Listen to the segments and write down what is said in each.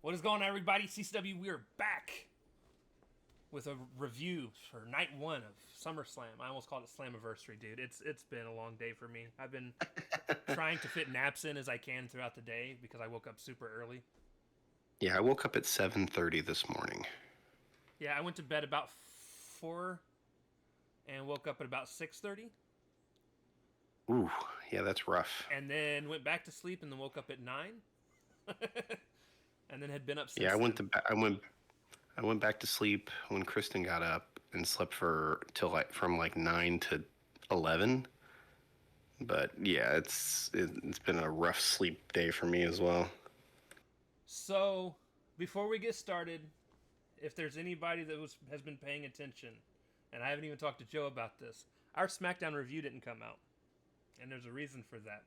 What is going on, everybody? CCW, we are back with a review for night one of SummerSlam. I almost called it Slammiversary, dude. It's been a long day for me. I've been trying to fit naps in as I can throughout the day because I woke up super early. Yeah, I woke up at 7:30 this morning. Yeah, I went to bed about 4 and woke up at about 6:30, Ooh, yeah, that's rough. and then went back to sleep and then woke up at 9, and then had been up Yeah, since then. I went back to sleep when Kristen got up and slept for till from like 9 to 11. But yeah, it's been a rough sleep day for me as well. So, before we get started, if there's anybody that has been paying attention, and I haven't even talked to Joe about this, our SmackDown review didn't come out, and there's a reason for that.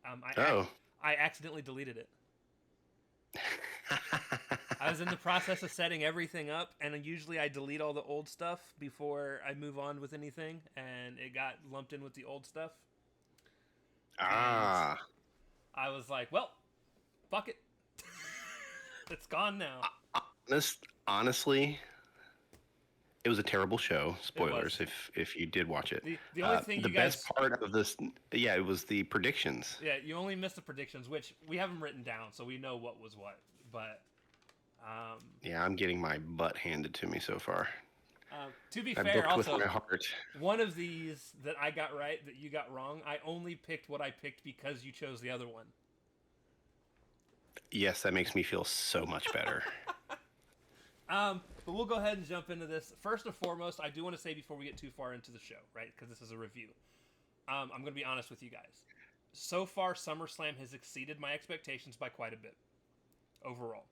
Um, I ac- Oh. I accidentally deleted it. I was in the process of setting everything up, and usually I delete all the old stuff before I move on with anything, and it got lumped in with the old stuff. And Ah. I was like, well, fuck it. It's gone now. Honestly, it was a terrible show. It Spoilers was. if you did watch it. The only thing The you best guys. part of this, yeah, it was the predictions. Yeah, you only missed the predictions, which we haven't written down, so we know what was what. But Yeah, I'm getting my butt handed to me so far. to be I fair, booked with my also, heart. one of these that I got right that you got wrong, I only picked what I picked because you chose the other one. Yes, that makes me feel so much better. But we'll go ahead and jump into this. First and foremost, I do want to say before we get too far into the show, right? Because this is a review. I'm going to be honest with you guys. So far, SummerSlam has exceeded my expectations by quite a bit overall.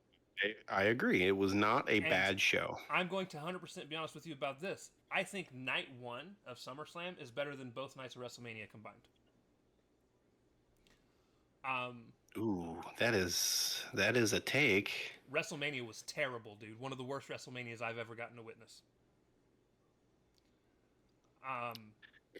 I agree. It was not a And bad show. I'm going to 100% be honest with you about this. I think night one of SummerSlam is better than both nights of WrestleMania combined. Um, Ooh, that is a take. WrestleMania was terrible, dude. One of the worst WrestleManias I've ever gotten to witness. Um,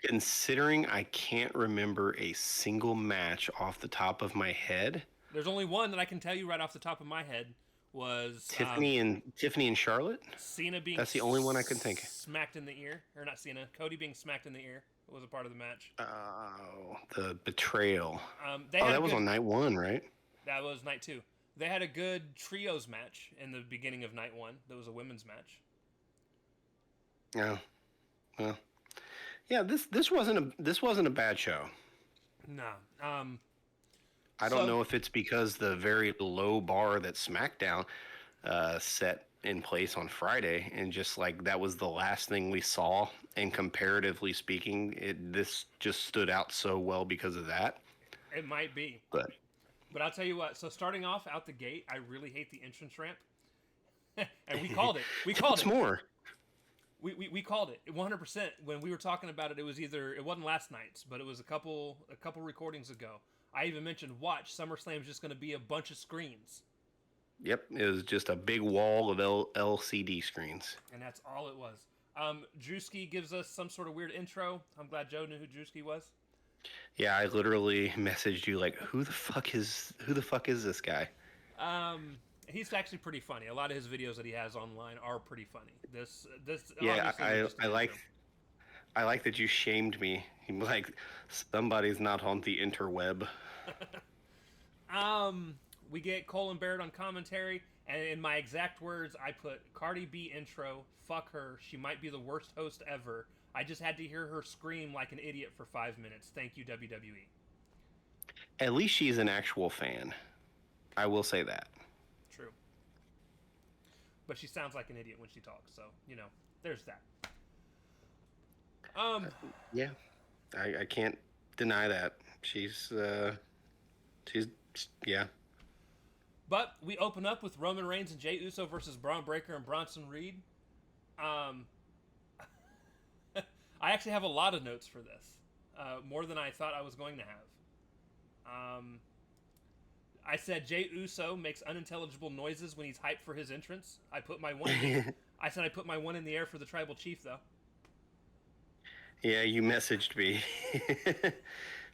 Considering I can't remember a single match off the top of my head, there's only one that I can tell you right off the top of my head was Tiffany and Charlotte. Cena being That's the only one I can think. smacked in the ear, or not Cena, Cody being smacked in the ear was a part of the match. Oh, the betrayal. They Oh, had a that was good. on night one, right? That was night two. They had a good trios match in the beginning of night one. That was a women's match. Yeah. Well, yeah. This wasn't a bad show. Nah. I don't So know if it's because the very low bar that SmackDown set in place on Friday, and just like that was the last thing we saw. And comparatively speaking, this just stood out so well because of that. it might be, But but I'll tell you what. So starting off out the gate, I really hate the entrance ramp, and we called it. We tell called us it. more. We called it 100% when we were talking about it. It was either it wasn't last night's, but it was a couple recordings ago. I even mentioned watch SummerSlam is just going to be a bunch of screens, Yep, it was just a big wall of LCD screens. and that's all it was. Drewski gives us some sort of weird intro. I'm glad Joe knew who Drewski was. Yeah, I literally messaged you like, who the fuck is this guy? He's actually pretty funny. A lot of his videos that he has online are pretty funny. This Yeah, obviously was just an I intro. like that you shamed me. You like somebody's not on the interweb. We get Cole and Barrett on commentary, and in my exact words, I put Cardi B intro. Fuck her. She might be the worst host ever. I just had to hear her scream like an idiot for 5 minutes. Thank you, WWE. At least she's an actual fan. I will say that. True. But she sounds like an idiot when she talks, so, there's that. Um, Yeah, I can't deny that. She's yeah. but we open up with Roman Reigns and Jey Uso versus Braun Breaker and Bronson Reed. Um, I actually have a lot of notes for this, more than I thought I was going to have. Um, I said Jey Uso makes unintelligible noises when he's hyped for his entrance. I said I put my one in the air for the tribal chief though. Yeah, you messaged me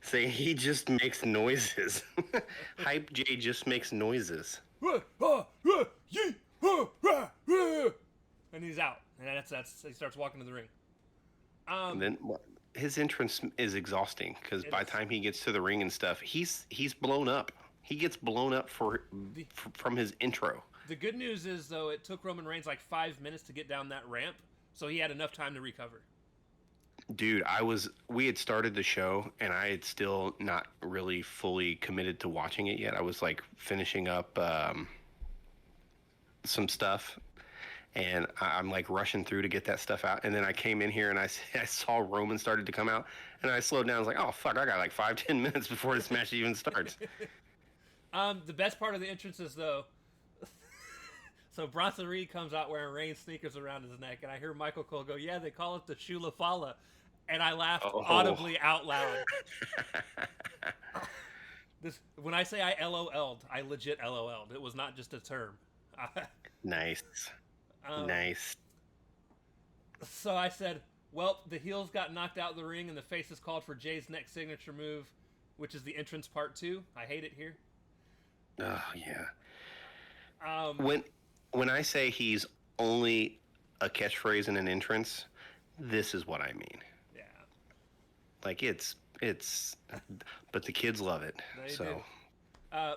Say he just makes noises. Hype J just makes noises. And he's out. And that's he starts walking to the ring. And then his entrance is exhausting because by the time he gets to the ring and stuff, he's blown up. He gets blown up from his intro. The good news is, though, it took Roman Reigns like 5 minutes to get down that ramp, so he had enough time to recover. Dude, we had started the show and I had still not really fully committed to watching it yet. I was like finishing up some stuff and I'm like rushing through to get that stuff out. And then I came in here and I saw Roman started to come out and I slowed down. I was like, oh, fuck, I got like 5-10 minutes before this match even starts. The best part of the entrance is, though, so Bronson Reed comes out wearing Reigns sneakers around his neck, and I hear Michael Cole go, yeah, they call it the Shula Fala. And I laughed audibly out loud. When I say I LOL'd, I legit LOL'd. It was not just a term. Nice. Nice. So I said, well, the heels got knocked out of the ring, and the faces called for Jay's next signature move, which is the entrance part 2. I hate it here. Oh, yeah. When I say he's only a catchphrase in an entrance, this is what I mean. Yeah. Like but the kids love it. So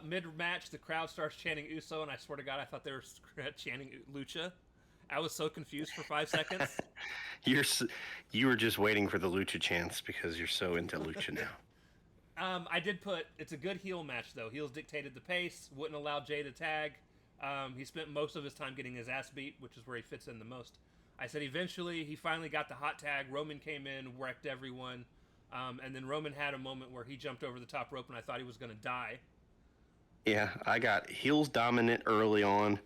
mid-match, the crowd starts chanting Uso, and I swear to God, I thought they were chanting Lucha. I was so confused for 5 seconds. You were just waiting for the Lucha chants because you're so into Lucha now. I did put, it's a good heel match, though. Heels dictated the pace, wouldn't allow Jay to tag. He spent most of his time getting his ass beat, which is where he fits in the most. I said eventually he finally got the hot tag. Roman came in, wrecked everyone. And then Roman had a moment where he jumped over the top rope and I thought he was going to die. Yeah, I got heels dominant early on.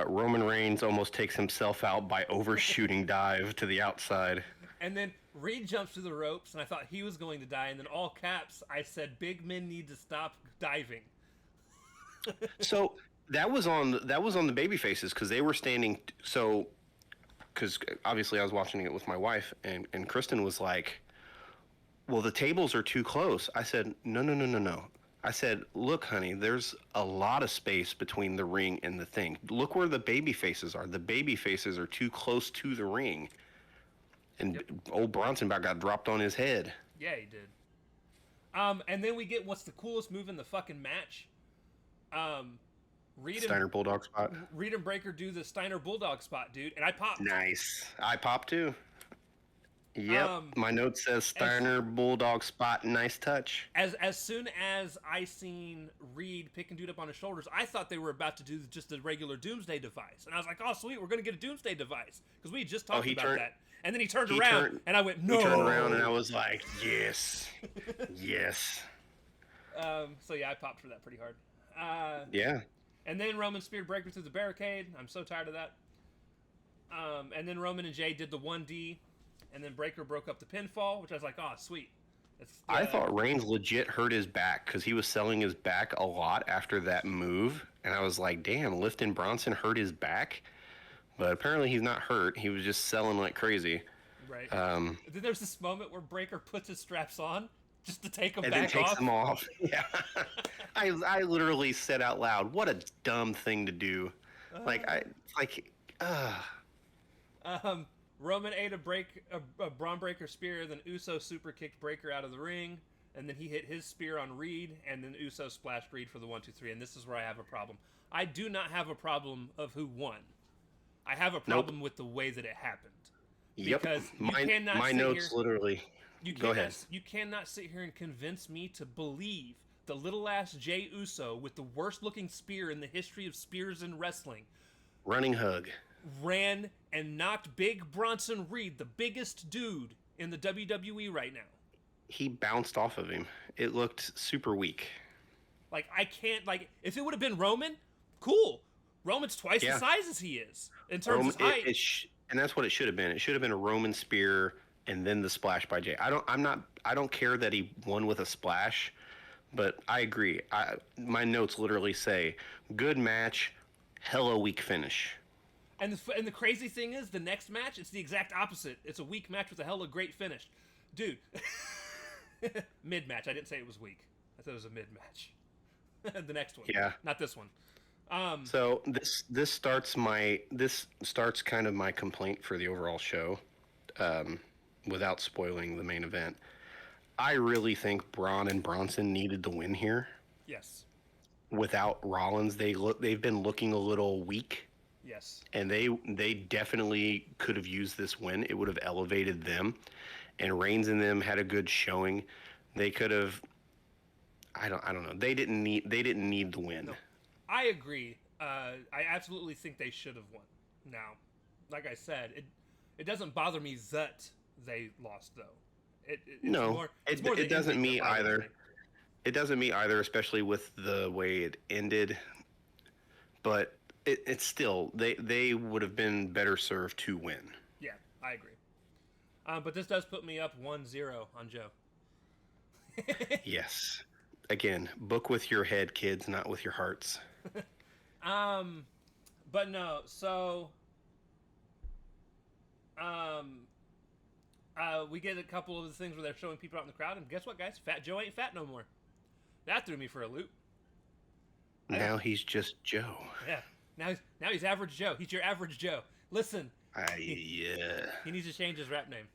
Roman Reigns almost takes himself out by overshooting dive to the outside. And then Reed jumps to the ropes and I thought he was going to die. And then all caps, I said, big men need to stop diving. So that was on the baby faces because they were standing. So, because obviously I was watching it with my wife and Kristen was like, well, the tables are too close. I said, no. I said, look, honey, there's a lot of space between the ring and the thing. Look where the baby faces are. The baby faces are too close to the ring. And old Bronson about got dropped on his head. Yeah, he did. And then we get what's the coolest move in the fucking match. Steiner Bulldog spot. Reed and Breaker do the Steiner Bulldog spot, dude, and I popped. Nice. I popped too. Yep. My note says Steiner Bulldog spot, nice touch. As soon as I seen Reed picking dude up on his shoulders, I thought they were about to do just a regular Doomsday device, and I was like, oh sweet, we're gonna get a Doomsday device because we just talked about that. And then he turned around, and I went, no. He turned around, and I was like, yes, yes. So yeah, I popped for that pretty hard. Yeah. And then Roman speared Breaker through the barricade. I'm so tired of that. And then Roman and Jay did the 1D, and then Breaker broke up the pinfall, which I was like, oh, sweet. I thought Reigns legit hurt his back because he was selling his back a lot after that move. And I was like, damn, lifting Bronson hurt his back? But apparently he's not hurt. He was just selling like crazy. Right. Then there's this moment where Breaker puts his straps on just to take them back off. And then takes them off. Yeah. I literally said out loud, what a dumb thing to do. Roman ate a Braun Breaker spear, then Uso super kicked Breaker out of the ring, and then he hit his spear on Reed, and then Uso splashed Reed for the 1-2-3, and this is where I have a problem. I do not have a problem of who won. I have a problem with the way that it happened. Because my notes literally. Go ahead. You cannot sit here and convince me to believe the little ass Jey Uso with the worst looking spear in the history of spears in wrestling. Running hug. Ran and knocked Big Bronson Reed, the biggest dude in the WWE right now. He bounced off of him. It looked super weak. Like, I can't, like, if it would have been Roman, cool. Roman's twice the size as he is in terms of height. And that's what it should have been. It should have been a Roman spear and then the splash by Jay. I don't care that he won with a splash, but I agree. My notes literally say, good match, hella weak finish. And the crazy thing is, the next match, it's the exact opposite. It's a weak match with a hella great finish. Dude, Mid match. I didn't say it was weak. I said it was a mid match. The next one. Yeah. Not this one. So this starts kind of my complaint for the overall show, without spoiling the main event. I really think Braun and Bronson needed the win here. Yes. Without Rollins, they've been looking a little weak, Yes. and they definitely could have used this win. It would have elevated them, and Reigns and them had a good showing. They could have. I don't know. They didn't need the win. No, I agree. I absolutely think they should have won. Now, like I said, it doesn't bother me that they lost though. It doesn't me either. It doesn't me either, especially with the way it ended. But it's still they would have been better served to win. Yeah, I agree. But this does put me up 1-0 on Joe. Yes. Again, book with your head, kids, not with your hearts. But no, so we get a couple of the things where they're showing people out in the crowd, and guess what, guys? Fat Joe ain't fat no more. That threw me for a loop. Now he's just Joe. Yeah. Now he's average Joe. He's your average Joe. Listen. Yeah. He needs to change his rap name.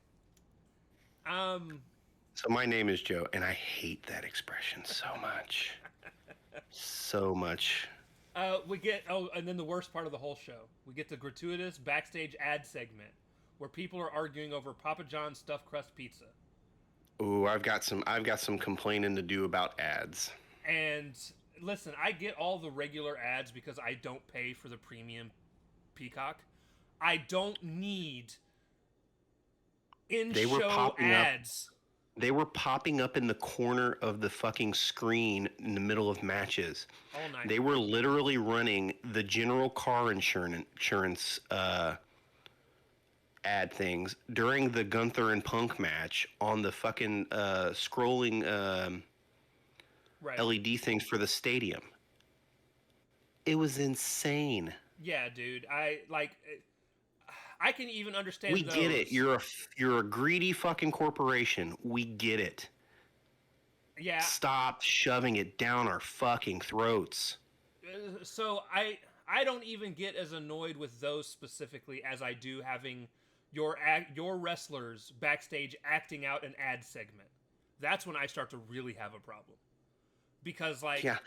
So my name is Joe, and I hate that expression so much. So much. And then the worst part of the whole show. We get the gratuitous backstage ad segment where people are arguing over Papa John's stuffed crust pizza. Ooh, I've got some complaining to do about ads. And listen, I get all the regular ads because I don't pay for the premium Peacock. I don't need in-show ads. They were popping up in the corner of the fucking screen in the middle of matches. All night. They were literally running the general car insurance ad things during the Gunther and Punk match on the fucking scrolling right. LED things for the stadium. It was insane. Yeah, dude. I can even understand. We get it. You're a greedy fucking corporation. We get it. Yeah. Stop shoving it down our fucking throats. So I don't even get as annoyed with those specifically as I do having your wrestlers backstage acting out an ad segment. That's when I start to really have a problem. Because yeah,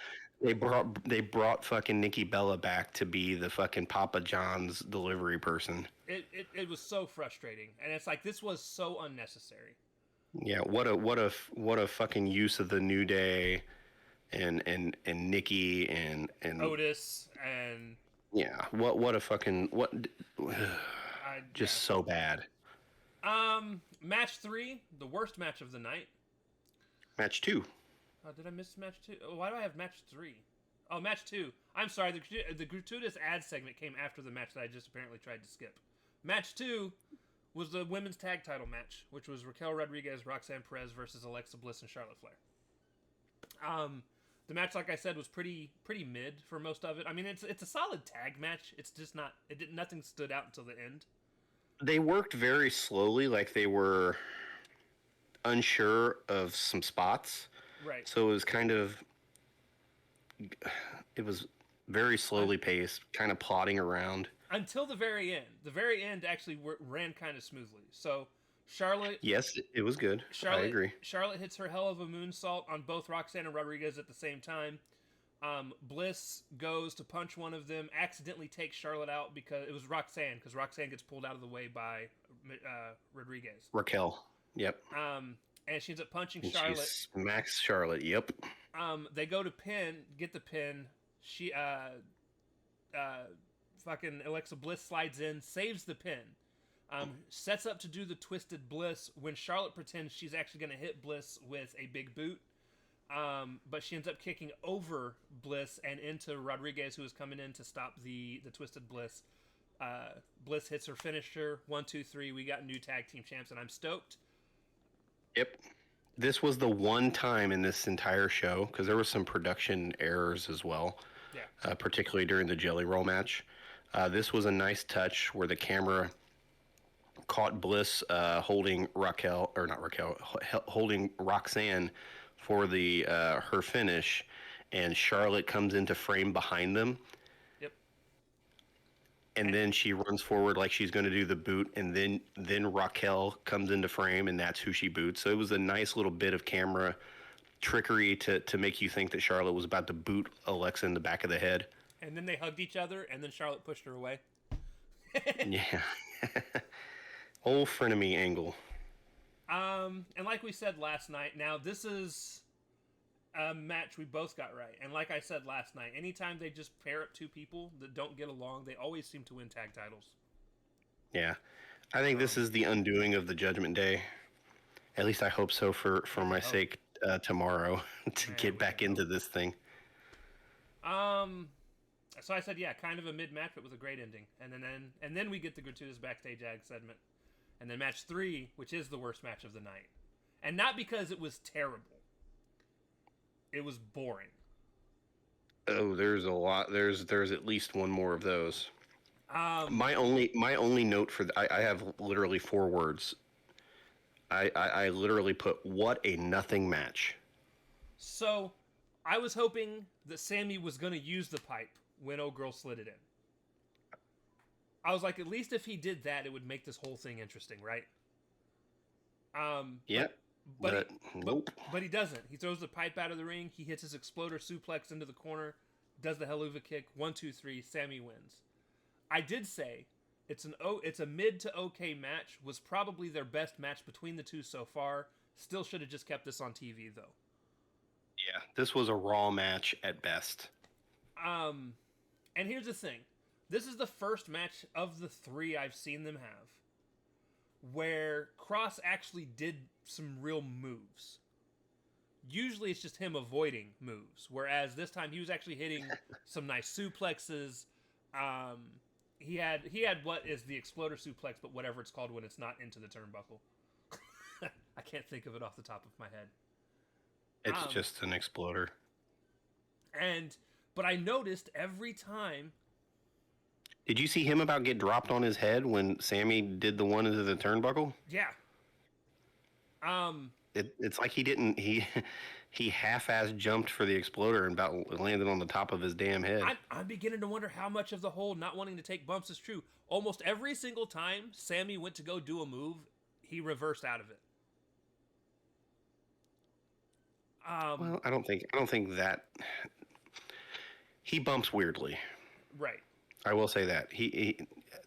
they brought fucking Nikki Bella back to be the fucking Papa John's delivery person. It was so frustrating, and it's like this was so unnecessary. Yeah, what a fucking use of the New Day, and Nikki and Otis and yeah, what a fucking just so bad. Match 3, the worst match of the night. Match 2. Oh, did I miss match 2? Oh, why do I have match 3? Oh, match 2. I'm sorry, the gratuitous ad segment came after the match that I just apparently tried to skip. Match 2 was the women's tag title match, which was Raquel Rodriguez, Roxanne Perez versus Alexa Bliss and Charlotte Flair. The match, like I said, was pretty mid for most of it. I mean, it's a solid tag match. It's just not. Nothing stood out until the end. They worked very slowly, like they were unsure of some spots. Right. So it was very slowly paced, kind of plodding around. Until the very end. The very end actually ran kind of smoothly. So Charlotte... Yes, it was good. I agree. Charlotte hits her hell of a moonsault on both Roxanne and Rodriguez at the same time. Bliss goes to punch one of them, accidentally takes Charlotte out because it was Roxanne gets pulled out of the way by Rodriguez. Raquel. Yep. And she ends up punching and Charlotte. She smacks Charlotte. Yep. They go to get the pin. She fucking Alexa Bliss slides in, saves the pin. Sets up to do the Twisted Bliss when Charlotte pretends she's actually going to hit Bliss with a big boot. But she ends up kicking over Bliss and into Rodriguez, who is coming in to stop the Twisted Bliss. Bliss hits her finisher. 1, 2, 3. We got new tag team champs, and I'm stoked. Yep. This was the one time in this entire show, because there were some production errors as well, particularly during the Jelly Roll match. This was a nice touch where the camera caught Bliss holding Raquel, or not Raquel, holding Roxanne for the her finish, and Charlotte comes into frame behind them, Yep. and And, then she runs forward like she's going to do the boot, and then Raquel comes into frame, and that's who she boots. So it was a nice little bit of camera trickery to make you think that Charlotte was about to boot Alexa in the back of the head. and then they hugged each other, and then Charlotte pushed her away. Yeah. Old frenemy angle. And like we said last night, now this is a match we both got right. And like I said last night, anytime they just pair up two people that don't get along, they always seem to win tag titles. Yeah. I think this is the undoing of the Judgment Day. At least I hope so for my sake tomorrow to get back into this thing. So I said, yeah, kind of a mid match, but with a great ending. And then we get the gratuitous backstage ag segment. And then match 3, which is the worst match of the night. And not because it was terrible. It was boring. Oh, there's a lot. There's at least one more of those. My only note for I have literally 4 words. I literally put what a nothing match. So I was hoping that Sammy was going to use the pipe when old girl slid it in. I was like, at least if he did that, it would make this whole thing interesting, right? Yep. But nope. But he doesn't. He throws the pipe out of the ring. He hits his exploder suplex into the corner. Does the Helluva kick. 1, 2, 3. Sammy wins. I did say it's a mid to okay match. Was probably their best match between the two so far. Still should have just kept this on TV though. Yeah, this was a Raw match at best. And here's the thing. This is the first match of the 3 I've seen them have where Cross actually did some real moves. Usually it's just him avoiding moves, whereas this time he was actually hitting some nice suplexes. He had what is the exploder suplex, but whatever it's called when it's not into the turnbuckle. I can't think of it off the top of my head. It's just an exploder. But I noticed every time. Did you see him about get dropped on his head when Sammy did the one into the turnbuckle? Yeah. It's like he half-ass jumped for the exploder and about landed on the top of his damn head. I'm beginning to wonder how much of the whole not wanting to take bumps is true. Almost every single time Sammy went to go do a move, he reversed out of it. Well, I don't think that he bumps weirdly. Right. I will say that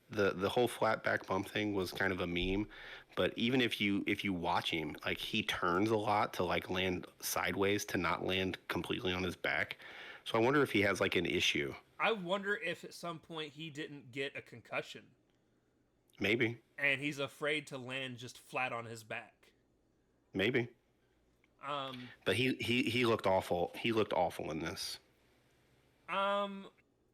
the whole flat back bump thing was kind of a meme, but even if you watch him, like he turns a lot to like land sideways to not land completely on his back. So I wonder if he has like an issue. I wonder if at some point he didn't get a concussion. Maybe. And he's afraid to land just flat on his back. Maybe. But he looked awful. He looked awful in this.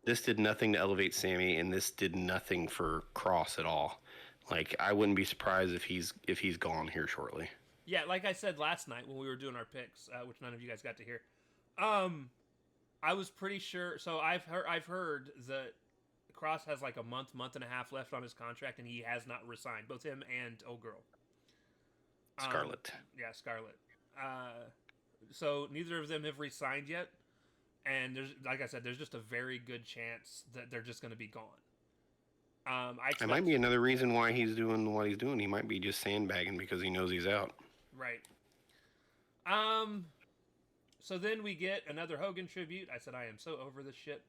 This did nothing to elevate Sammy, and this did nothing for Cross at all. Like I wouldn't be surprised if he's gone here shortly. Yeah, like I said last night when we were doing our picks, which none of you guys got to hear. I was pretty sure. So I've heard that Cross has like a month and a half left on his contract, and he has not resigned. Both him and old girl. Scarlett. Yeah, Scarlett. So neither of them have re-signed yet, and there's, like I said, there's just a very good chance that they're just going to be gone. It might be another reason why he's doing what he's doing. He might be just sandbagging because he knows he's out. Right. So then we get another Hogan tribute. I said I am so over this shit.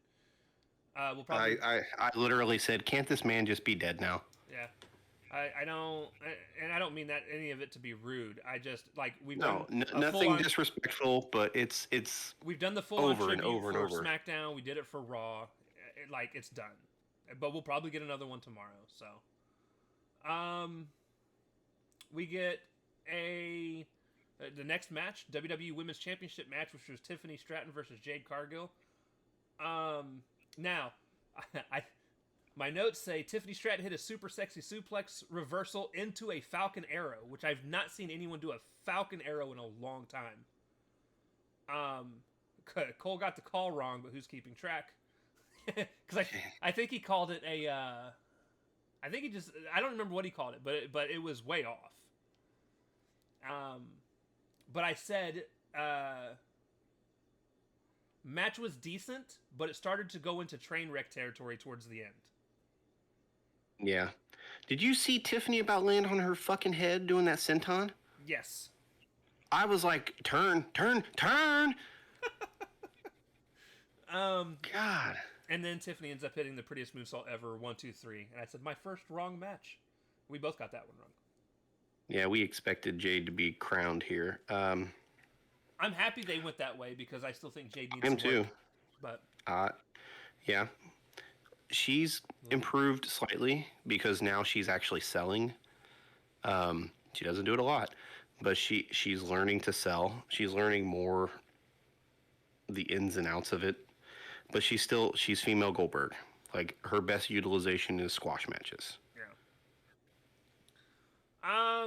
We'll probably. I literally said, can't this man just be dead now? Yeah. I don't, and I don't mean that any of it to be rude. I just like we've nothing disrespectful, but it's we've done the full over and over for and over. SmackDown. We did it for Raw. It's done, but we'll probably get another one tomorrow. So, we get the next match, WWE Women's Championship match, which was Tiffany Stratton versus Jade Cargill. Now, my notes say Tiffany Stratton hit a super sexy suplex reversal into a Falcon Arrow, which I've not seen anyone do a Falcon Arrow in a long time. Cole got the call wrong, but who's keeping track? Because I think he called it a I think he just, I don't remember what he called it, but it was way off. But I said, match was decent, but it started to go into train wreck territory towards the end. Yeah. Did you see Tiffany about land on her fucking head doing that senton? Yes. I was like, turn, turn, turn. God. And then Tiffany ends up hitting the prettiest moonsault ever, 1, 2, 3. And I said, my first wrong match. We both got that one wrong. Yeah, we expected Jade to be crowned here. I'm happy they went that way because I still think Jade needs him some too. work. But yeah, she's improved slightly because now she's actually selling. She doesn't do it a lot, but she's learning to sell. She's learning more the ins and outs of it. But she's female Goldberg. Like her best utilization is squash matches. yeah.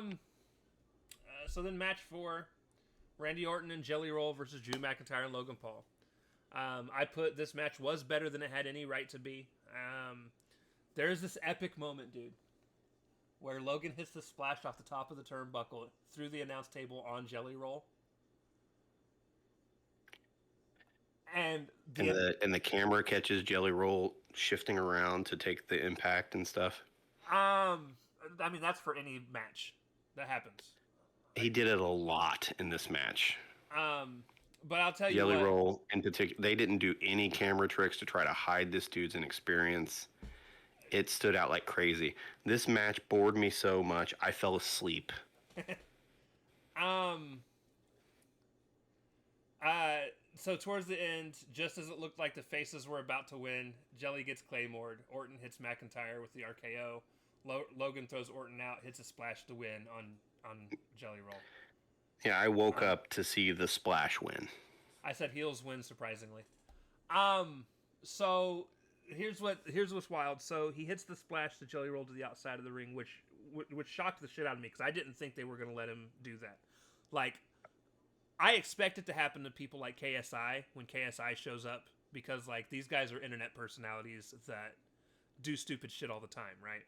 So then match 4, Randy Orton and Jelly Roll versus Drew McIntyre and Logan Paul. I put this match was better than it had any right to be. There's this epic moment, dude, where Logan hits the splash off the top of the turnbuckle through the announce table on Jelly Roll. And the camera catches Jelly Roll shifting around to take the impact and stuff. I mean, that's for any match that happens. He did it a lot in this match. But I'll tell you Jelly what, Roll in particular, they didn't do any camera tricks to try to hide this dude's inexperience. It stood out like crazy. This match bored me so much, I fell asleep. So towards the end, just as it looked like the faces were about to win, Jelly gets Claymored. Orton hits McIntyre with the RKO. Logan throws Orton out, hits a splash to win on Jelly Roll. Yeah, I woke up to see the splash win. I said heels win, surprisingly. So here's what's wild. So he hits the splash to Jelly Roll to the outside of the ring, which shocked the shit out of me because I didn't think they were going to let him do that. Like, I expect it to happen to people like KSI when KSI shows up because, like, these guys are internet personalities that do stupid shit all the time, right?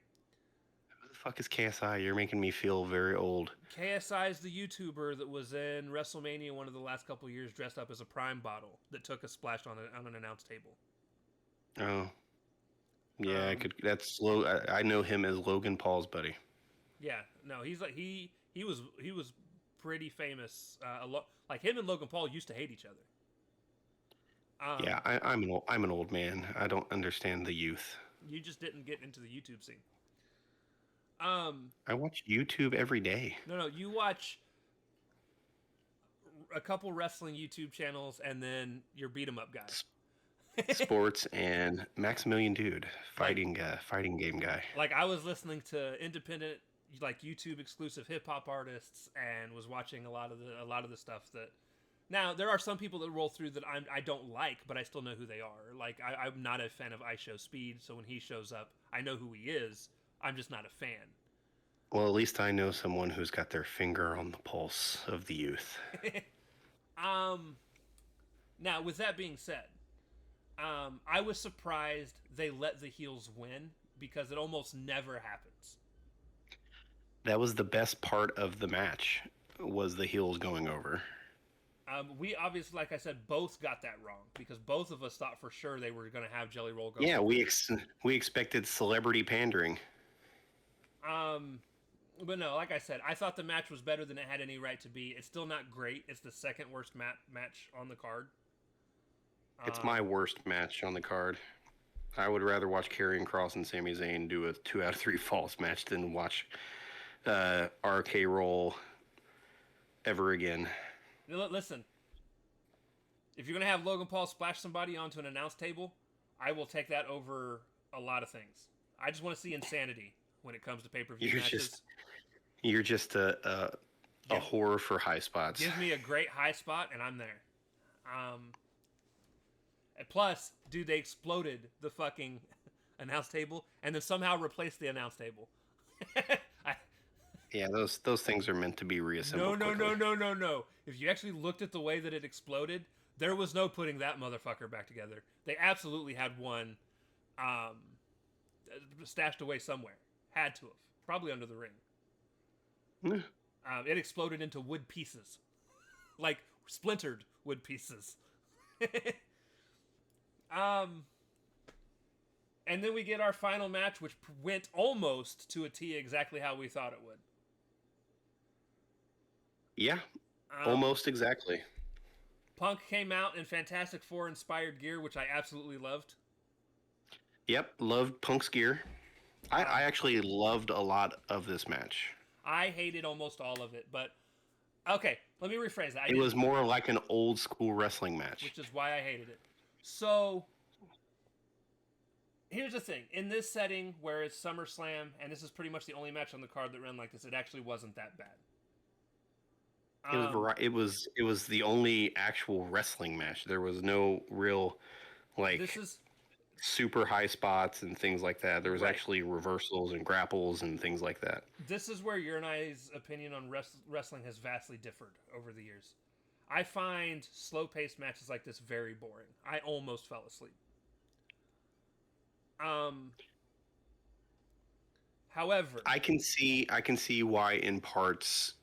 Who the fuck is KSI? You're making me feel very old. KSI is the YouTuber that was in WrestleMania one of the last couple of years dressed up as a Prime bottle that took a splash on an announce table. Oh. Yeah, that's I know him as Logan Paul's buddy. Yeah, no, he's like he was pretty famous. Like him and Logan Paul used to hate each other. Yeah, I'm an old man. I don't understand the youth. You just didn't get into the YouTube scene. I watch YouTube every day. No, you watch a couple wrestling YouTube channels and then your beat 'em up guy. Sports and Maximilian Dude, fighting game guy. Like I was listening to independent, like YouTube exclusive hip hop artists, and was watching a lot of the stuff that. Now there are some people that roll through that I don't like, but I still know who they are. Like I'm not a fan of iShow Speed, so when he shows up, I know who he is. I'm just not a fan. Well, at least I know someone who's got their finger on the pulse of the youth. Now with that being said, I was surprised they let the heels win because it almost never happens. That was the best part of the match, was the heels going over. We obviously, like I said, both got that wrong because both of us thought for sure they were going to have Jelly Roll go. Yeah, we expected celebrity pandering. But no, like I said, I thought the match was better than it had any right to be. It's still not great. It's the second worst match on the card. It's my worst match on the card. I would rather watch Karrion Kross and Sami Zayn do a 2 out of 3 falls match than watch RK Roll ever again. Listen, if you're going to have Logan Paul splash somebody onto an announce table, I will take that over a lot of things. I just want to see insanity when it comes to pay-per-view matches. You're just a whore for high spots. Give me a great high spot, and I'm there. And plus, dude, they exploded the fucking announce table and then somehow replaced the announce table. Yeah, those things are meant to be reassembled. No. If you actually looked at the way that it exploded, there was no putting that motherfucker back together. They absolutely had one stashed away somewhere. Had to have. Probably under the ring. Yeah. It exploded into wood pieces. Like splintered wood pieces. And then we get our final match, which went almost to a T exactly how we thought it would. Yeah, almost exactly. Punk came out in Fantastic Four inspired gear, which I absolutely loved. Yep, loved Punk's gear. I actually loved a lot of this match. I hated almost all of it, but okay, let me rephrase that. It was more like an old school wrestling match. Which is why I hated it. So, here's the thing. In this setting where it's SummerSlam, and this is pretty much the only match on the card that ran like this, it actually wasn't that bad. It was the only actual wrestling match. There was no real this is super high spots and things like that. There was actually reversals and grapples and things like that. This is where your and I's opinion on wrestling has vastly differed over the years. I find slow-paced matches like this very boring. I almost fell asleep. However, I can see why in parts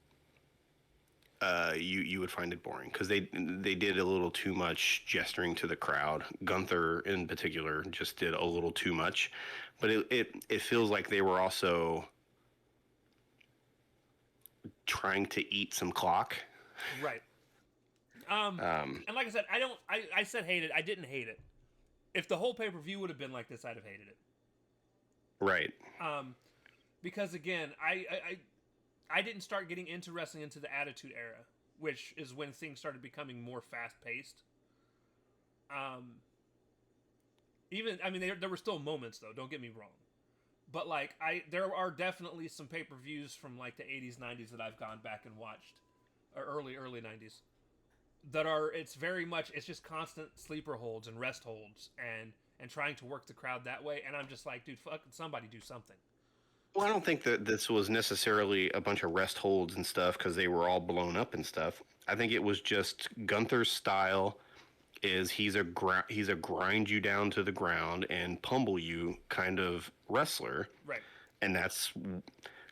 you would find it boring because they did a little too much gesturing to the crowd. Gunther in particular just did a little too much, but it feels like they were also trying to eat some clock. Right. And like I said, I said hate it. I didn't hate it. If the whole pay-per-view would have been like this, I'd have hated it. Right. Because again, I didn't start getting into wrestling into the Attitude Era, which is when things started becoming more fast-paced. There were still moments though. Don't get me wrong, but there are definitely some pay-per-views from like the 80s, 90s that I've gone back and watched, or early 90s. It's just constant sleeper holds and rest holds and trying to work the crowd that way. And I'm just like, dude, fucking somebody do something. Well, I don't think that this was necessarily a bunch of rest holds and stuff because they were all blown up and stuff. I think it was just Gunther's style is he's a grind you down to the ground and pummel you kind of wrestler. Right. And that's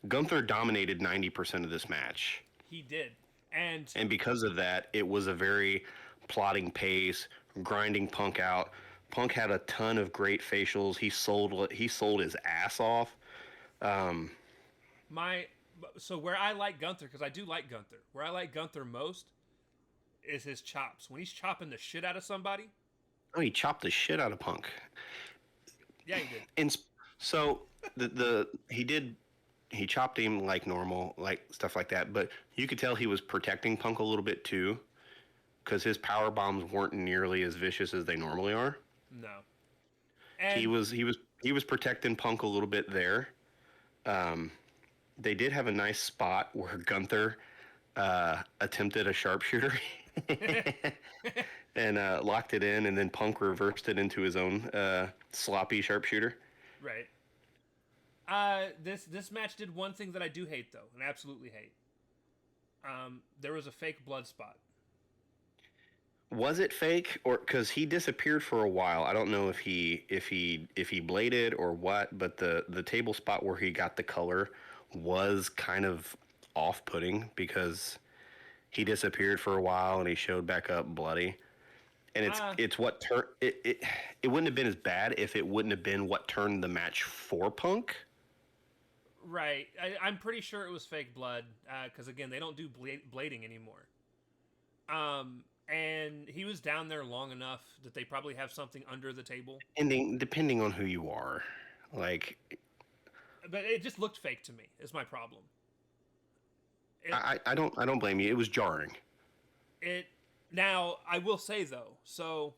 Gunther dominated 90% of this match. He did. And because of that, it was a very plodding pace, grinding Punk out. Punk had a ton of great facials. He sold his ass off. So where I like Gunther, because I do like Gunther, where I like Gunther most is his chops. When he's chopping the shit out of somebody. Oh, he chopped the shit out of Punk. Yeah, he did. And so he chopped him like normal, like stuff like that. But you could tell he was protecting Punk a little bit too, because his power bombs weren't nearly as vicious as they normally are. No. And he was protecting Punk a little bit there. They did have a nice spot where Gunther attempted a sharpshooter and locked it in, and then Punk reversed it into his own sloppy sharpshooter. Right. This match did one thing that I do hate though, and absolutely hate. There was a fake blood spot. Was it fake, or because he disappeared for a while? I don't know if he bladed or what, but the table spot where he got the color was kind of off-putting because he disappeared for a while and he showed back up bloody. And it's what turned it wouldn't have been as bad if it wouldn't have been what turned the match for Punk. Right. I'm pretty sure it was fake blood because again they don't do blading anymore. And he was down there long enough that they probably have something under the table. Depending on who you are, like. But it just looked fake to me. Is my problem. I don't blame you. It was jarring. Now I will say though. So,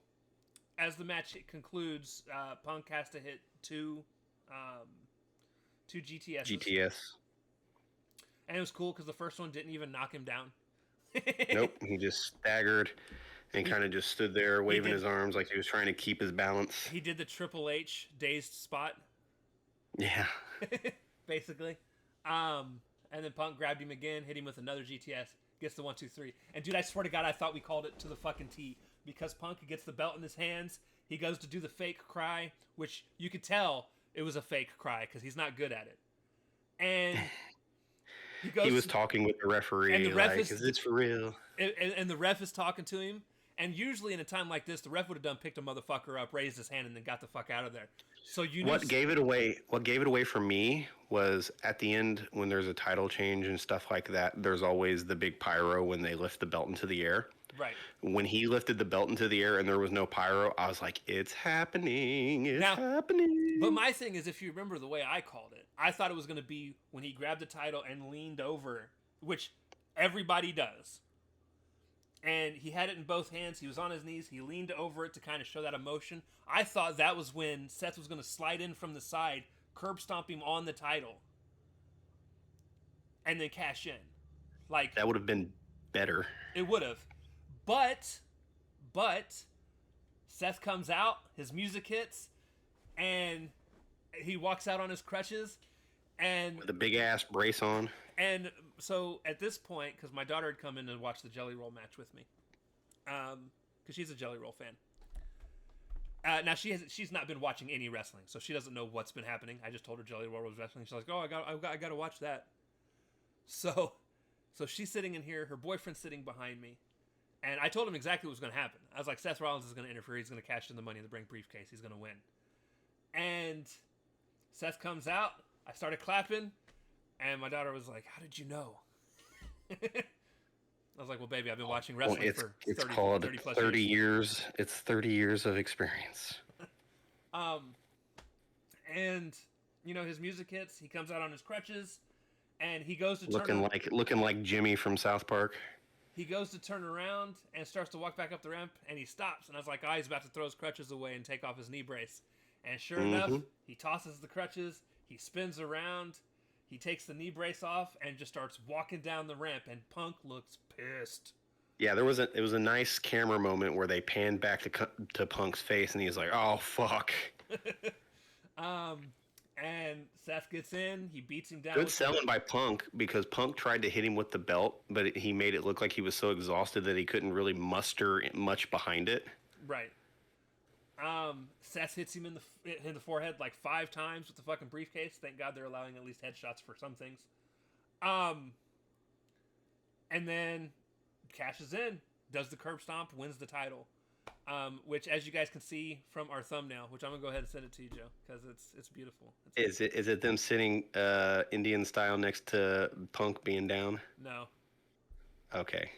as the match concludes, Punk has to hit two GTS. GTS. And it was cool because the first one didn't even knock him down. Nope, he just staggered and kind of just stood there waving his arms like he was trying to keep his balance. He did the Triple H dazed spot. Yeah. Basically. And then Punk grabbed him again, hit him with another GTS, gets the 1, 2, 3. And dude, I swear to God, I thought we called it to the fucking T because Punk gets the belt in his hands. He goes to do the fake cry, which you could tell it was a fake cry because he's not good at it. and he He goes was to, talking with the and the referee, ref like, "Is this for real?" and the ref is talking to him. And usually in a time like this, the ref would have done picked a motherfucker up, raised his hand, and then got the fuck out of there. So you knew. What gave it away? What gave it away for me was at the end when there's a title change and stuff like that. There's always the big pyro when they lift the belt into the air. Right. When he lifted the belt into the air and there was no pyro, I was like, "It's happening! It's Now, but happening!" my thing is, if you remember the way I called it, I thought it was going to be when he grabbed the title and leaned over, which everybody does. And he had it in both hands. He was on his knees. He leaned over it to kind of show that emotion. I thought that was when Seth was going to slide in from the side, curb stomp him on the title, and then cash in. Like, That would have been better. it would have. But Seth comes out, his music hits, and he walks out on his crutches, and With a big ass brace on. and so at this point, because my daughter had come in and watched the Jelly Roll match with me, because she's a Jelly Roll fan. Now she's not been watching any wrestling, so she doesn't know what's been happening. I just told her Jelly Roll was wrestling. She's like, "Oh, I got to watch that." So she's sitting in here. Her boyfriend's sitting behind me, and I told him exactly what was going to happen. I was like, "Seth Rollins is going to interfere. He's going to cash in the Money in the Bank briefcase. He's going to win." And Seth comes out. I started clapping, and my daughter was like, "How did you know?" I was like, "Well, baby, I've been watching wrestling for 30 plus 30 years. It's 30 years of experience. And his music hits. He comes out on his crutches, and he goes to Looking like Jimmy from South Park. He goes to turn around and starts to walk back up the ramp, and he stops. And I was like, "Oh, he's about to throw his crutches away and take off his knee brace." And sure enough, he tosses the crutches. He spins around. He takes the knee brace off and just starts walking down the ramp. And Punk looks pissed. Yeah, it was a nice camera moment where they panned back to Punk's face, and he's like, "Oh fuck." And Seth gets in. He beats him down. Good selling by Punk, because Punk tried to hit him with the belt, but he made it look like he was so exhausted that he couldn't really muster much behind it. Right. Seth hits him in the forehead like 5 times with the fucking briefcase. Thank God they're allowing at least headshots for some things. And then cashes in, does the curb stomp, wins the title. Which, as you guys can see from our thumbnail, which I'm gonna go ahead and send it to you, Joe, because it's beautiful. Is it them sitting Indian style next to Punk being down? No. Okay.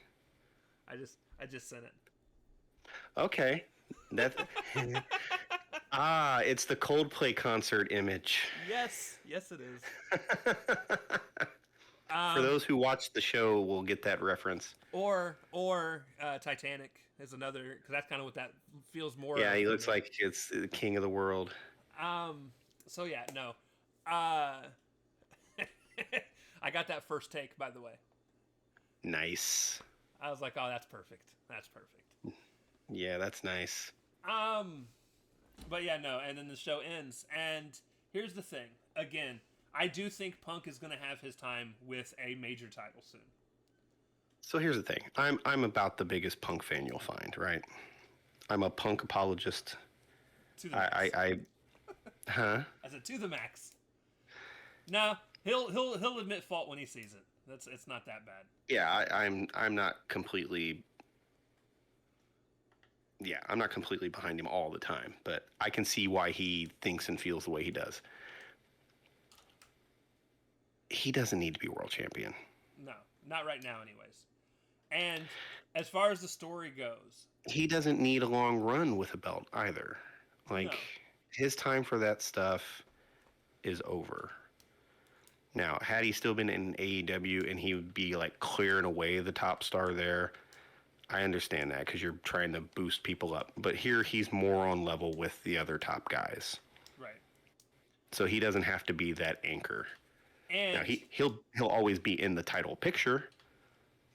I just sent it. Okay. That it's the Coldplay concert image. Yes, it is. For those who watch the show, will get that reference. Or Titanic is another, because that's kind of what that feels more. Yeah, he looks like it's the king of the world. So yeah, no. I got that first take, by the way. Nice. I was like, oh, that's perfect. That's perfect. Yeah, that's nice. But yeah, no. And then the show ends. And here's the thing. Again, I do think Punk is going to have his time with a major title soon. So here's the thing. I'm about the biggest Punk fan you'll find, right? I'm a Punk apologist. To the max. Huh? I said to the max. No, he'll admit fault when he sees it. It's not that bad. Yeah, I'm not completely. Yeah, I'm not completely behind him all the time, but I can see why he thinks and feels the way he does. He doesn't need to be world champion. No, not right now, anyways. And as far as the story goes, he doesn't need a long run with a belt either. Like, no. His time for that stuff is over. Now, had he still been in AEW and he would be like clearing away the top star there, I understand that because you're trying to boost people up. But here he's more on level with the other top guys. Right. So he doesn't have to be that anchor. And now he'll always be in the title picture,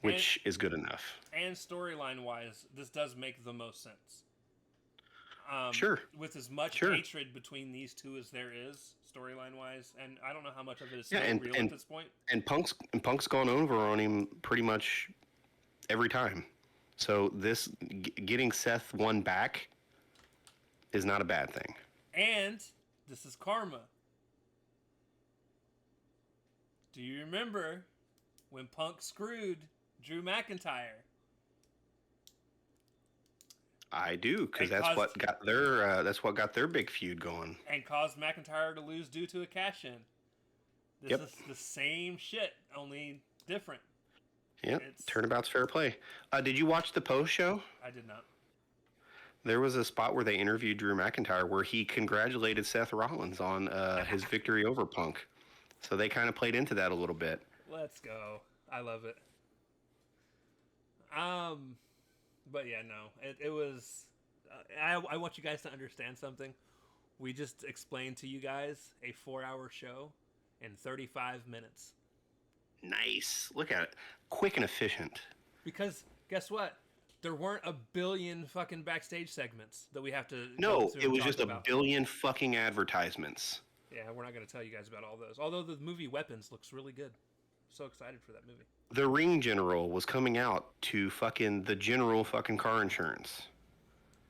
which is good enough. And storyline wise, this does make the most sense. Sure. With as much hatred between these two as there is, storyline wise, and I don't know how much of it is still real at this point. And Punk's gone over on him pretty much every time. So this getting Seth one back is not a bad thing. And this is karma. Do you remember when Punk screwed Drew McIntyre? I do, because And caused that's what got their big feud going. and caused McIntyre to lose due to a cash in. This Yep. is the same shit, only different. Yep. Turnabout's fair play. Did you watch the post show? I did not. There was a spot where they interviewed Drew McIntyre where he congratulated Seth Rollins on his victory over Punk. So they kind of played into that a little bit. Let's go. I love it. But yeah, no. It was... I want you guys to understand something. We just explained to you guys a 4-hour show in 35 minutes. Nice. Look at it. Quick and efficient. Because, guess what? There weren't a billion fucking backstage segments that we have to... No, it was just a billion fucking advertisements. Yeah, we're not going to tell you guys about all those. Although the movie Weapons looks really good. So excited for that movie. The Ring General was coming out to fucking the General fucking car insurance.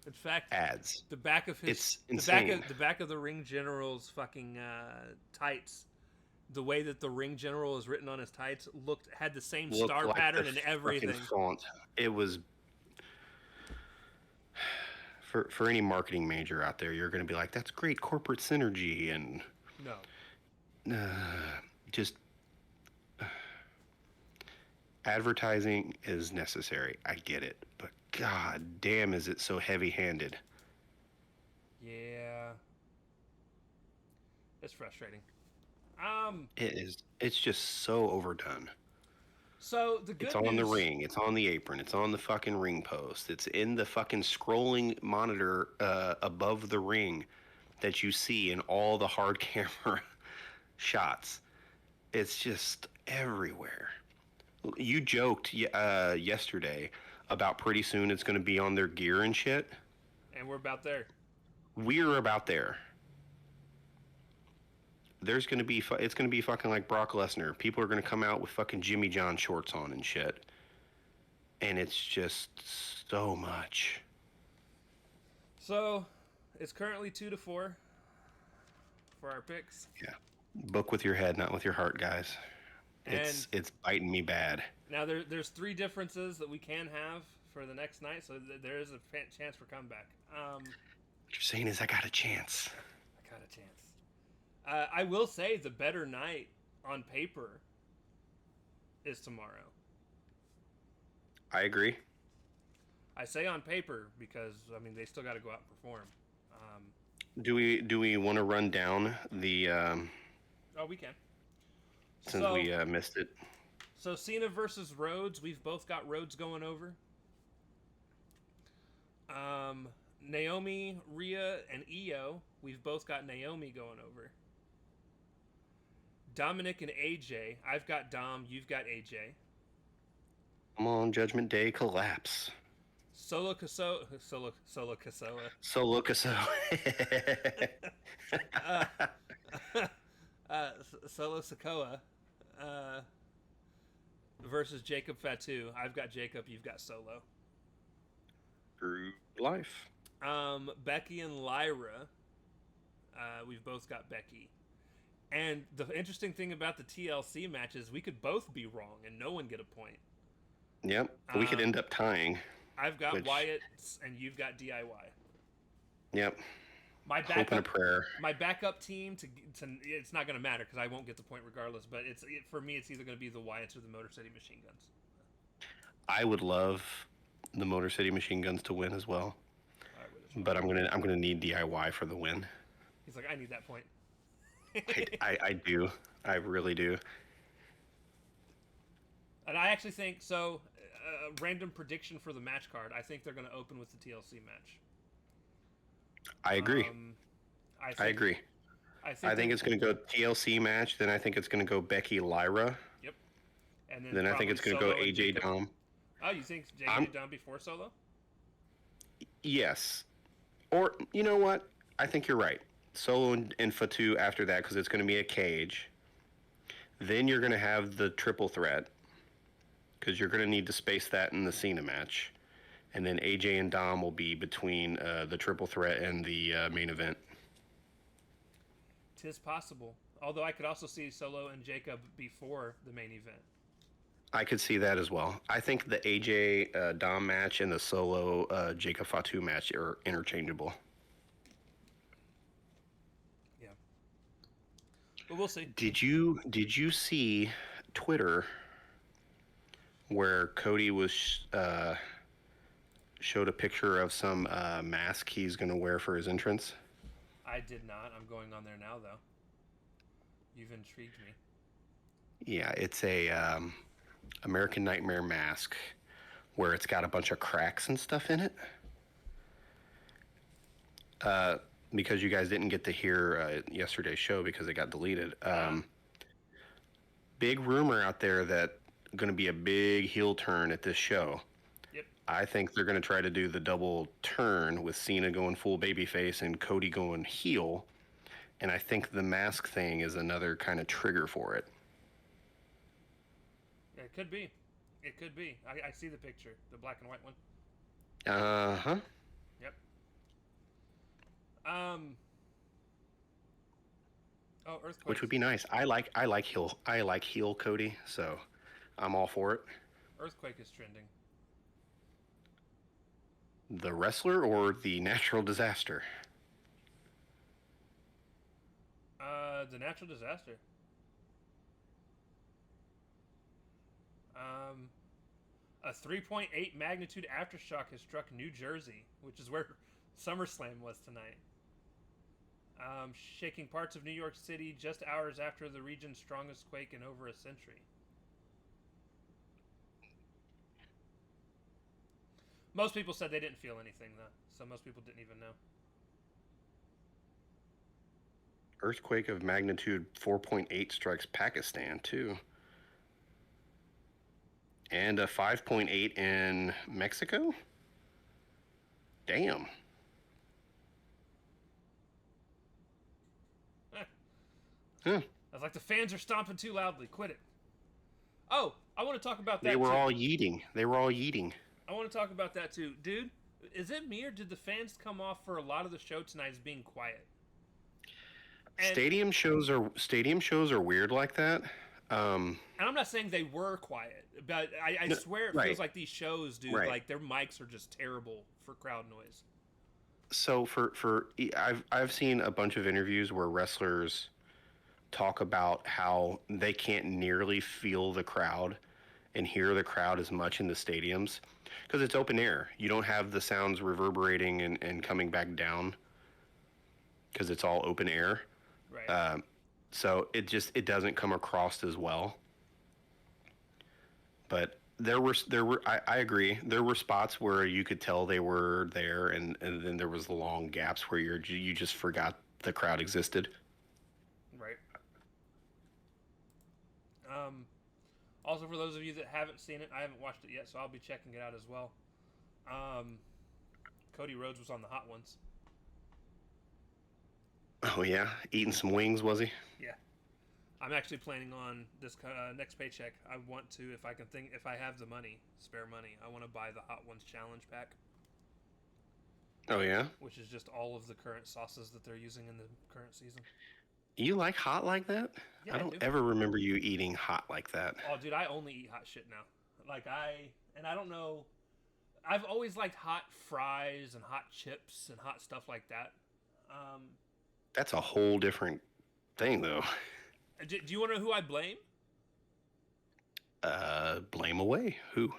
In fact, ads. The back of his... It's insane. The back of the Ring General's fucking tights... The way that the Ring General is written on his tights had the same star like pattern and everything. Font. It was for any marketing major out there, you're going to be like, "That's great corporate synergy," and just advertising is necessary. I get it, but god damn, is it so heavy-handed? Yeah, it's frustrating. It is. It's just so overdone. So the good It's on the ring. It's on the apron. It's on the fucking ring post. It's in the fucking scrolling monitor above the ring that you see in all the hard camera shots. It's just everywhere. You joked yesterday about pretty soon it's going to be on their gear and shit. And we're about there. We're about there. It's going to be fucking like Brock Lesnar. People are going to come out with fucking Jimmy John shorts on and shit. And it's just so much. So, it's currently 2-4 for our picks. Yeah. Book with your head, not with your heart, guys. It's biting me bad. Now, there's 3 differences that we can have for the next night, so there is a chance for comeback. What you're saying is I got a chance. I got a chance. I will say the better night on paper is tomorrow. I agree. I say on paper because, I mean, they still got to go out and perform. Do we want to run down the... Oh, we can. Since we missed it. So Cena versus Rhodes. We've both got Rhodes going over. Naomi, Rhea, and Io. We've both got Naomi going over. Dominic and AJ. I've got Dom. You've got AJ. Come on, Judgment Day, collapse. Solo Kasoa. Solo Kasoa. Solo Kasoa. Solo Sikoa versus Jacob Fatu. I've got Jacob. You've got Solo. Through life. Becky and Lyra. We've both got Becky. And the interesting thing about the TLC match is we could both be wrong and no one get a point. Yep. We could end up tying. I've got Wyatt and you've got DIY. Yep. My backup, hope and a prayer. My backup team to it's not going to matter because I won't get the point regardless. But for me, it's either going to be the Wyatts or the Motor City Machine Guns. I would love the Motor City Machine Guns to win as well. But I'm gonna need DIY for the win. He's like, I need that point. I do. I really do. And I actually think so. Random prediction for the match card. I think they're going to open with the TLC match. I agree. I agree. I think it's going to go TLC match. Then I think it's going to go Becky Lyra. Yep. And then I think it's going to go AJ Dom. Oh, you think AJ Dom before Solo? Yes. Or you know what? I think you're right. Solo and Fatu after that because it's going to be a cage. Then you're going to have the triple threat because you're going to need to space that in the Cena match. And then AJ and Dom will be between the triple threat and the main event. 'Tis possible. Although I could also see Solo and Jacob before the main event. I could see that as well. I think the AJ Dom match and the Solo Jacob Fatu match are interchangeable. Yeah. But we'll see. Did you see Twitter where Cody was showed a picture of some mask he's going to wear for his entrance? I did not. I'm going on there now, though. You've intrigued me. Yeah, it's a American Nightmare mask where it's got a bunch of cracks and stuff in it. Because you guys didn't get to hear yesterday's show because it got deleted. Big rumor out there that going to be a big heel turn at this show. Yep. I think they're going to try to do the double turn with Cena going full babyface and Cody going heel. And I think the mask thing is another kind of trigger for it. It could be. It could be. I see the picture, the black and white one. Uh-huh. Yep. Oh, earthquake. Which would be nice. I like heel Cody, so I'm all for it. Earthquake is trending. The wrestler or the natural disaster? The natural disaster. A 3.8 magnitude aftershock has struck New Jersey, which is where SummerSlam was tonight. Shaking parts of New York City just hours after the region's strongest quake in over a century. Most people said they didn't feel anything, though, so most people didn't even know. Earthquake of magnitude 4.8 strikes Pakistan, too. And a 5.8 in Mexico? Damn. I was like, the fans are stomping too loudly. Quit it. Oh, I want to talk about that. They were all yeeting. I want to talk about that too, dude. Is it me or did the fans come off for a lot of the show tonight as being quiet? And stadium shows are weird like that. And I'm not saying they were quiet, but I swear it feels like these shows, dude, like their mics are just terrible for crowd noise. So I've seen a bunch of interviews where wrestlers talk about how they can't nearly feel the crowd and hear the crowd as much in the stadiums because it's open air. You don't have the sounds reverberating and coming back down because it's all open air. Right. So it doesn't come across as well. But there were I agree. There were spots where you could tell they were there, and then there was the long gaps where you just forgot the crowd existed. Right. Also, for those of you that haven't seen it, I haven't watched it yet, so I'll be checking it out as well. Cody Rhodes was on the Hot Ones. Oh yeah, eating some wings, was he? Yeah. I'm actually planning on this next paycheck. I want to, if I have the money, spare money, I want to buy the Hot Ones challenge pack. Oh yeah. Which is just all of the current sauces that they're using in the current season. You like hot like that? Yeah, I don't ever remember you eating hot like that. Oh, dude, I only eat hot shit now. I don't know. I've always liked hot fries and hot chips and hot stuff like that. That's a whole different thing, though. Do you want to know who I blame? Blame away. Who?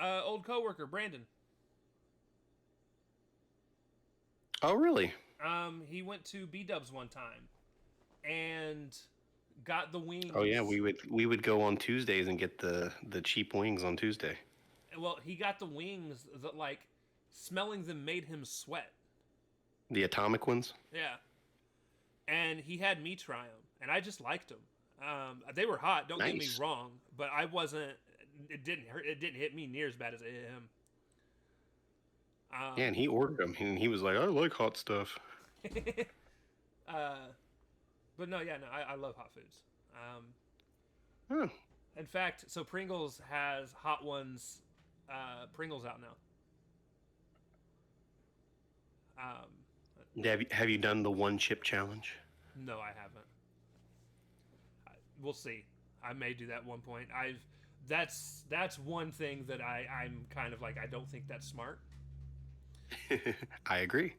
Old coworker Brandon. Oh, really? He went to B-Dubs one time and got the wings. Oh yeah, we would go on Tuesdays and get the cheap wings on Tuesday. Well, he got the wings that smelling them made him sweat. The atomic ones? Yeah. And he had me try them, and I just liked them. They were hot, don't get me wrong, but I wasn't. It didn't hurt. It didn't hit me near as bad as it hit him. Yeah, and he ordered them, and he was like, "I like hot stuff." But no, I love hot foods. In fact, so Pringles has Hot Ones Pringles out now. Have you done the one chip challenge? No, I haven't. We'll see. I may do that one point. That's one thing that I'm kind of like I don't think that's smart. I agree.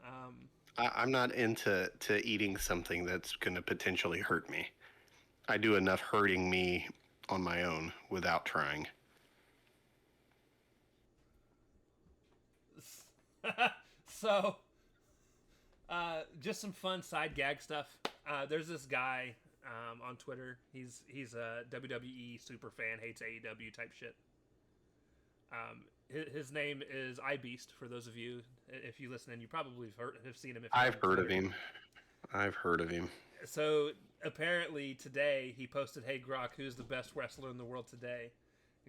Um, I'm not into eating something that's going to potentially hurt me. I do enough hurting me on my own without trying. so just some fun side gag stuff. There's this guy on Twitter. He's a WWE super fan, hates AEW type shit. His name is iBeast. For those of you, if you listen, and you probably have seen him. If you're I've on heard Twitter. of him. I've heard of him. So apparently today he posted, "Hey Grok, who's the best wrestler in the world today?"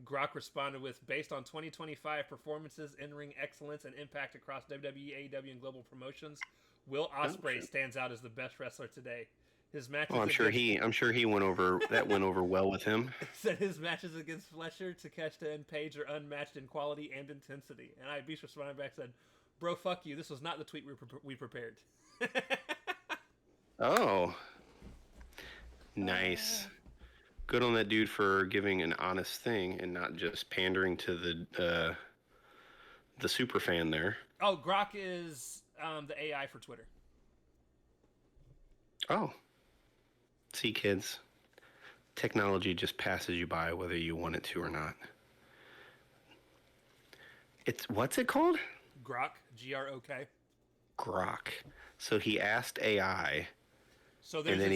Grok responded with, "Based on 2025 performances, in-ring excellence, and impact across WWE, AEW, and global promotions, Will Ospreay stands out as the best wrestler today. His matches Oh, I'm sure he went over that went over well with him. said his matches against Fletcher, Takeshita, and Page are unmatched in quality and intensity." And IBeast responded back, said, "Bro, fuck you. This was not the tweet we prepared." Oh, nice. Good on that dude for giving an honest thing and not just pandering to the super fan there. Oh, Grok is the AI for Twitter. Oh, see, kids, technology just passes you by whether you want it to or not. It's what's it called? Grok, Grok. Grok. So he asked AI, So and then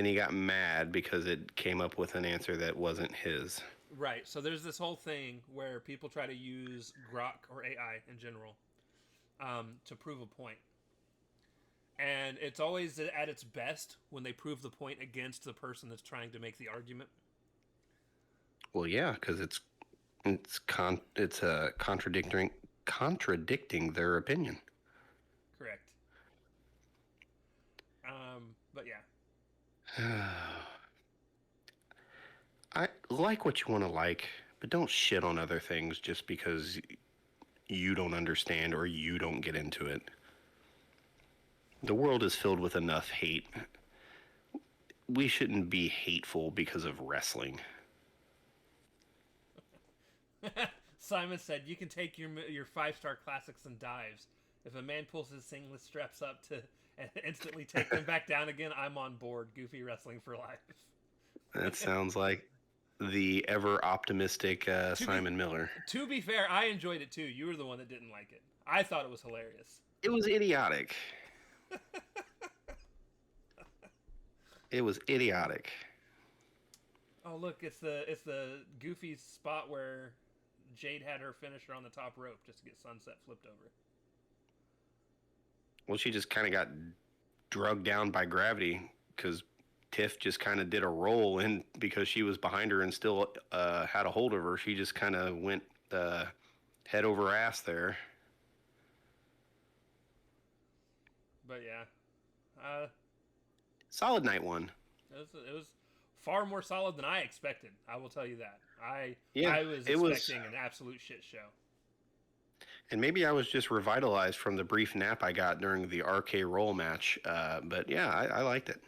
he got mad because it came up with an answer that wasn't his. right. So there's this whole thing where people try to use Grok or AI in general to prove a point. And it's always at its best when they prove the point against the person that's trying to make the argument. Well, yeah, because it's contradicting their opinion. Correct. But yeah. I like what you want to like, but don't shit on other things just because you don't understand or you don't get into it. The world is filled with enough hate. We shouldn't be hateful because of wrestling. Simon said, "You can take your 5-star classics and dives. If a man pulls his singlet straps up to instantly take them back down again, I'm on board. Goofy wrestling for life." That sounds like the ever optimistic Simon Miller. To be fair, I enjoyed it too. You were the one that didn't like it. I thought it was hilarious. It was idiotic. It was idiotic. Oh look, it's the goofy spot where Jade had her finisher on the top rope just to get Sunset flipped over. Well, she just kind of got drugged down by gravity because Tiff just kind of did a roll, and because she was behind her and still had a hold of her, she just kind of went head over ass there. But yeah, Solid night one. it was far more solid than I expected. I will tell you that. I was expecting an absolute shit show. And maybe I was just revitalized from the brief nap I got during the RK Roll match. But yeah, I liked it.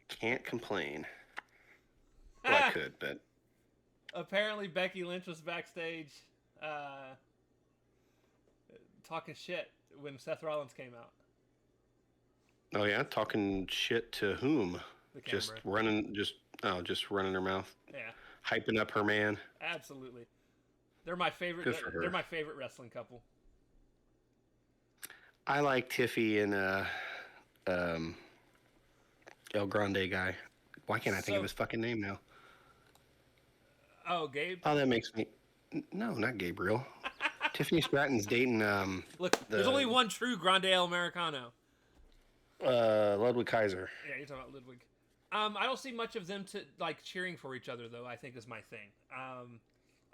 Can't complain. Well, I could, but apparently Becky Lynch was backstage talking shit when Seth Rollins came out. Oh yeah, talking shit to whom? The camera. Just running her mouth. Yeah. Hyping up her man. Absolutely. They're my favorite. Good for her. They're my favorite wrestling couple. I like Tiffy and El Grande guy. Why can't I think of his fucking name now? Oh, Gabe. Oh, that makes me. No, not Gabriel. Tiffany Stratton's dating. Look, there's only one true Grande Americano. Ludwig Kaiser. Yeah, you're talking about Ludwig. I don't see much of them cheering for each other though. I think is my thing.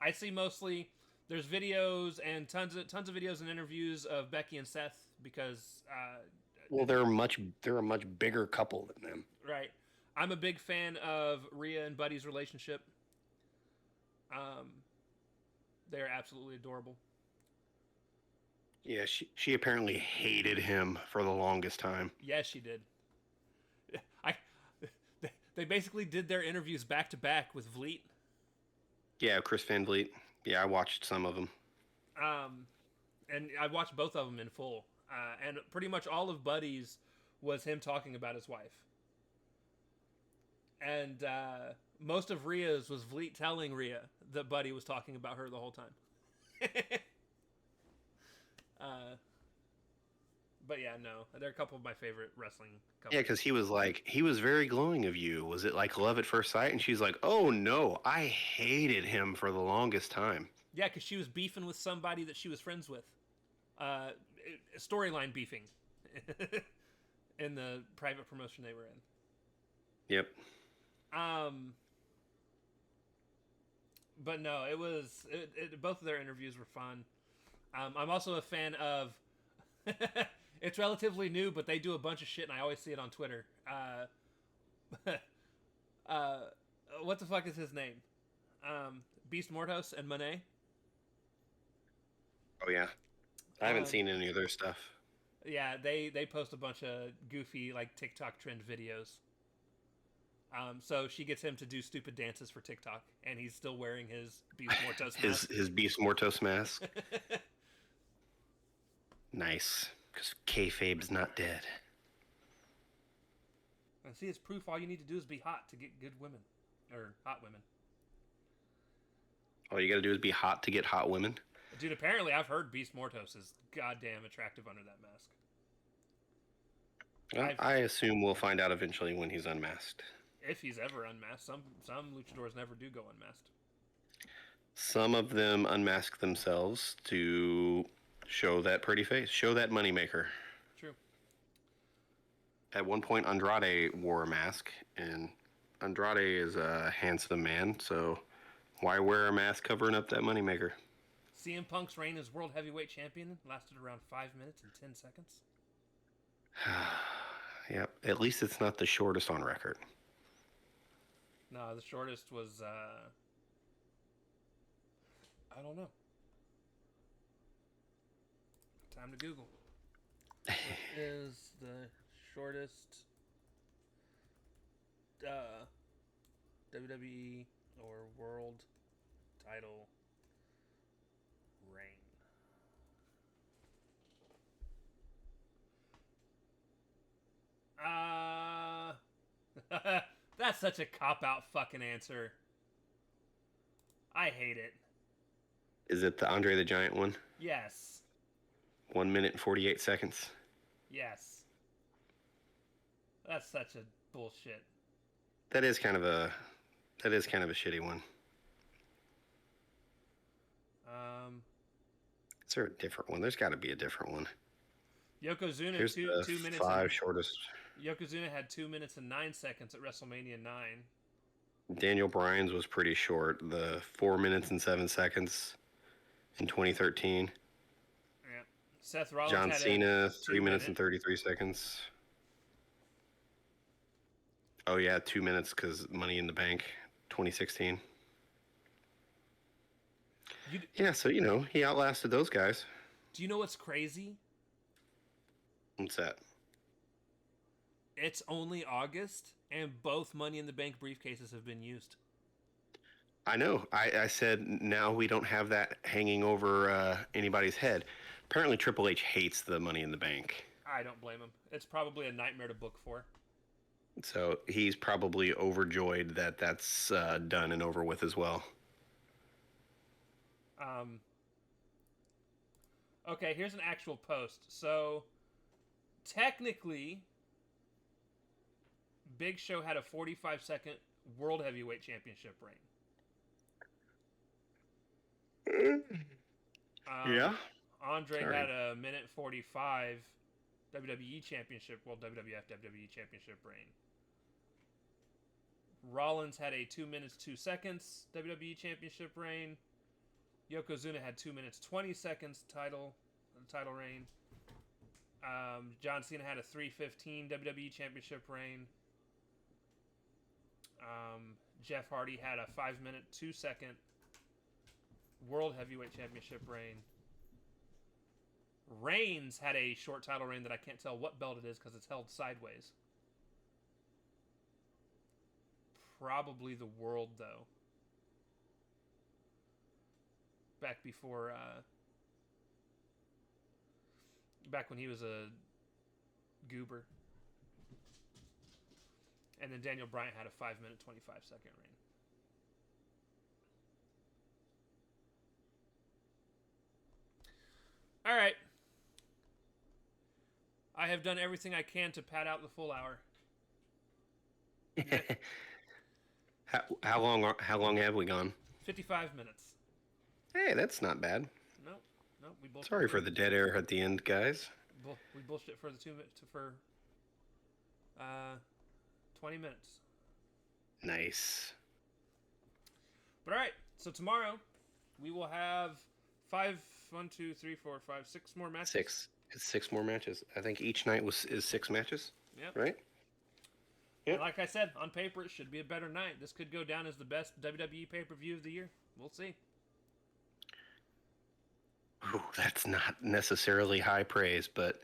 I see mostly there's videos and tons of videos and interviews of Becky and Seth because. Well, they're a much bigger couple than them. Right. I'm a big fan of Rhea and Buddy's relationship. They're absolutely adorable. Yeah, she apparently hated him for the longest time. Yes, she did. I they basically did their interviews back to back with Vliet. Yeah, Chris Van Vliet. Yeah, I watched some of them. Um, and I watched both of them in full. And pretty much all of Buddy's was him talking about his wife. And most of Rhea's was Vliet telling Rhea that Buddy was talking about her the whole time. uh, but yeah, no, they're a couple of my favorite wrestling couples. Yeah, because he was very glowing of you. Was it like love at first sight? And she's like, oh no, I hated him for the longest time. Yeah, because she was beefing with somebody that she was friends with. Storyline beefing in the private promotion they were in. Yep. But no, both of their interviews were fun. I'm also a fan of. It's relatively new, but they do a bunch of shit, and I always see it on Twitter. What the fuck is his name? Beast Mortos and Monet. Oh yeah, I haven't seen any of their stuff. Yeah, they post a bunch of goofy like TikTok trend videos. So she gets him to do stupid dances for TikTok, and he's still wearing his Beast Mortos mask. his Beast Mortos mask. Nice, because kayfabe's not dead. And see, it's proof all you need to do is be hot to get good women, or hot women. All you gotta do is be hot to get hot women. Dude, apparently I've heard Beast Mortos is goddamn attractive under that mask. I assume we'll find out eventually when he's unmasked. If he's ever unmasked. Some luchadors never do go unmasked. Some of them unmask themselves to show that pretty face, show that moneymaker. True. At one point, Andrade wore a mask, and Andrade is a handsome man, so why wear a mask covering up that moneymaker? CM Punk's reign as World Heavyweight Champion lasted around 5 minutes and 10 seconds. Yep, at least it's not the shortest on record. No, the shortest was, I don't know. Time to Google. What is the shortest WWE or world title reign? That's such a cop-out fucking answer. I hate it. Is it the Andre the Giant one? Yes. 1 minute and 48 seconds. Yes. That's such a bullshit. That is kind of a shitty one. Is there a different one? There's got to be a different one. Yokozuna Here's two the minutes. five shortest. Yokozuna had 2 minutes and 9 seconds at WrestleMania 9. Daniel Bryan's was pretty short. The 4 minutes and 7 seconds in 2013. Yeah. Seth Rollins John had Cena, 3 minutes and 33 seconds. Oh yeah, 2 minutes because Money in the Bank, 2016. Yeah, so he outlasted those guys. Do you know what's crazy? What's that? It's only August, and both Money in the Bank briefcases have been used. I know. I said now we don't have that hanging over anybody's head. Apparently Triple H hates the Money in the Bank. I don't blame him. It's probably a nightmare to book for. So he's probably overjoyed that that's done and over with as well. Okay, here's an actual post. So, technically, Big Show had a 45-second World Heavyweight Championship reign. Yeah. Andre had a minute 45 WWE Championship, WWF WWE Championship reign. Rollins had a 2 minutes 2 seconds WWE Championship reign. Yokozuna had 2 minutes 20 seconds title reign. John Cena had a 3:15 WWE Championship reign. Jeff Hardy had a 5 minute 2 second World Heavyweight Championship reign. Reigns had a short title reign that I can't tell what belt it is because it's held sideways. Probably the world, though. Back before, back when he was a goober. And then Daniel Bryan had a 5-minute, 25-second reign. All right. I have done everything I can to pad out the full hour. How long have we gone? 55 minutes. Hey, that's not bad. Nope. We bullshit. Sorry for the dead air at the end, guys. We bullshit for the 2 minutes for 20 minutes. Nice. But all right, so tomorrow we will have 6 more matches. It's 6 more matches. I think each night is 6 matches. Yep. Right? Yep. And like I said, on paper it should be a better night. This could go down as the best WWE pay-per-view of the year. We'll see. Ooh, that's not necessarily high praise, but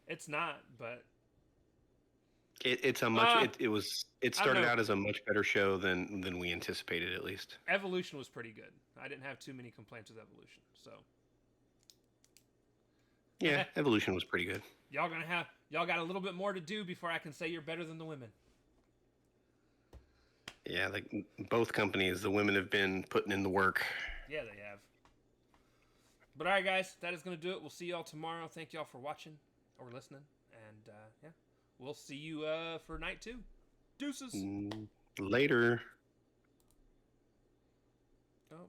it's not. But it's a much. It started out as a much better show than we anticipated, at least. Evolution was pretty good. I didn't have too many complaints with Evolution, so. Yeah, Evolution was pretty good. Y'all got a little bit more to do before I can say you're better than the women. Yeah, like both companies, the women have been putting in the work. Yeah, they have. But all right, guys, that is going to do it. We'll see y'all tomorrow. Thank y'all for watching or listening. And, yeah, we'll see you for night 2. Deuces. Later. Oh.